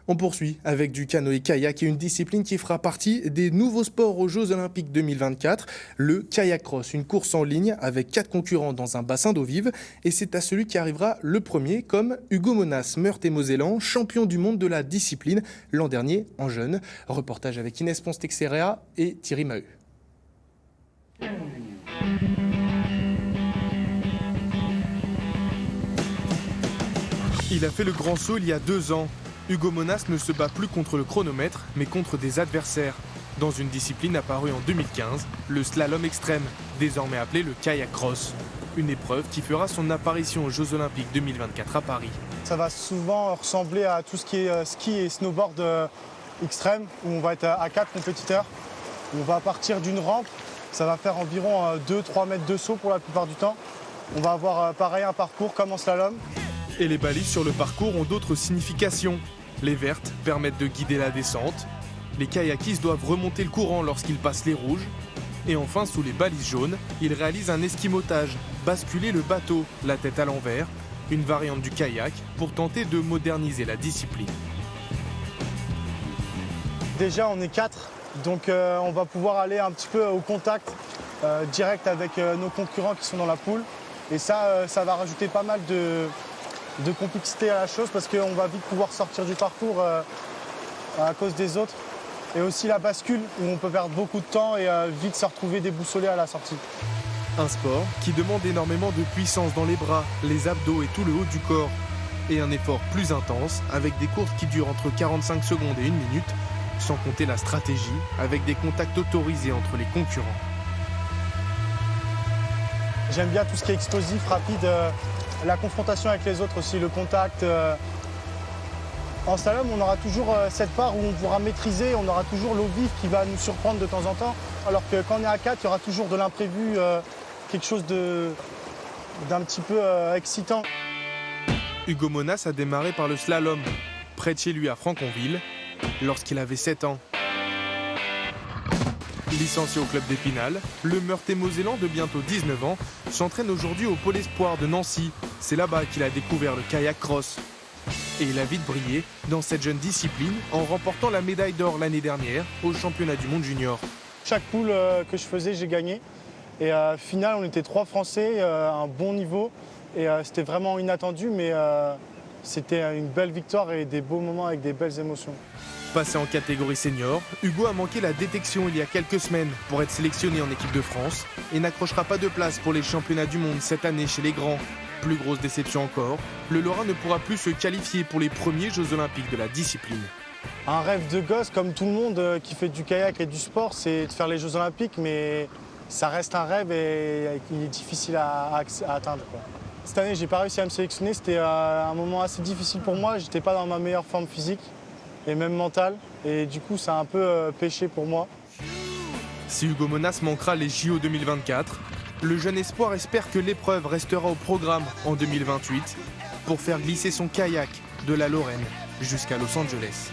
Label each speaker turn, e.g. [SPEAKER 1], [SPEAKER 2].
[SPEAKER 1] On poursuit avec du canoë-kayak et une discipline qui fera partie des nouveaux sports aux Jeux Olympiques 2024, le kayak cross, une course en ligne avec 4 concurrents dans un bassin d'eau vive. Et c'est à celui qui arrivera le premier, comme Hugo Monas, Meurthe-et-Mosellan, champion du monde de la discipline l'an dernier en jeune. Reportage avec Inès Ponce-Texeira et Thierry Maheu.
[SPEAKER 2] Il a fait le grand saut il y a 2 ans. Hugo Monas ne se bat plus contre le chronomètre, mais contre des adversaires. Dans une discipline apparue en 2015, le slalom extrême, désormais appelé le kayak cross. Une épreuve qui fera son apparition aux Jeux Olympiques 2024 à Paris.
[SPEAKER 3] Ça va souvent ressembler à tout ce qui est ski et snowboard extrême, où on va être à 4 compétiteurs. On va partir d'une rampe, ça va faire environ 2-3 mètres de saut pour la plupart du temps. On va avoir pareil un parcours comme en slalom.
[SPEAKER 2] Et les balises sur le parcours ont d'autres significations. Les vertes permettent de guider la descente. Les kayakistes doivent remonter le courant lorsqu'ils passent les rouges. Et enfin, sous les balises jaunes, ils réalisent un esquimotage, basculer le bateau, la tête à l'envers, une variante du kayak pour tenter de moderniser la discipline.
[SPEAKER 3] Déjà, on est 4, donc on va pouvoir aller un petit peu au contact direct avec nos concurrents qui sont dans la poule. Et ça va rajouter pas mal de complexité à la chose parce qu'on va vite pouvoir sortir du parcours à cause des autres. Et aussi la bascule où on peut perdre beaucoup de temps et vite se retrouver déboussolé à la sortie.
[SPEAKER 2] Un sport qui demande énormément de puissance dans les bras, les abdos et tout le haut du corps. Et un effort plus intense avec des courses qui durent entre 45 secondes et 1 minute, sans compter la stratégie avec des contacts autorisés entre les concurrents.
[SPEAKER 3] J'aime bien tout ce qui est explosif, rapide. La confrontation avec les autres aussi, le contact. En slalom, on aura toujours cette part où on pourra maîtriser, on aura toujours l'eau vive qui va nous surprendre de temps en temps. Alors que quand on est à 4, il y aura toujours de l'imprévu, quelque chose d'un petit peu excitant.
[SPEAKER 2] Hugo Monas a démarré par le slalom, près de chez lui à Franconville, lorsqu'il avait 7 ans. Licencié au club d'Épinal, le Meurthe-et-Mosellan de bientôt 19 ans s'entraîne aujourd'hui au Pôle Espoir de Nancy. C'est là-bas qu'il a découvert le kayak cross. Et il a vite brillé dans cette jeune discipline en remportant la médaille d'or l'année dernière au championnat du monde junior.
[SPEAKER 3] Chaque poule que je faisais, j'ai gagné. Et au final, on était 3 Français, un bon niveau. Et c'était vraiment inattendu, mais c'était une belle victoire et des beaux moments avec des belles émotions.
[SPEAKER 2] Passé en catégorie senior, Hugo a manqué la détection il y a quelques semaines pour être sélectionné en équipe de France et n'accrochera pas de place pour les championnats du monde cette année chez les grands. Plus grosse déception encore, le Lorrain ne pourra plus se qualifier pour les premiers Jeux Olympiques de la discipline.
[SPEAKER 3] Un rêve de gosse, comme tout le monde qui fait du kayak et du sport, c'est de faire les Jeux Olympiques, mais ça reste un rêve et il est difficile à atteindre, quoi. Cette année, j'ai pas réussi à me sélectionner, c'était un moment assez difficile pour moi, j'étais pas dans ma meilleure forme physique et même mentale, et du coup ça a un peu pêché pour moi.
[SPEAKER 2] Si Hugo Monas manquera les JO 2024, le jeune espoir espère que l'épreuve restera au programme en 2028 pour faire glisser son kayak de la Lorraine jusqu'à Los Angeles.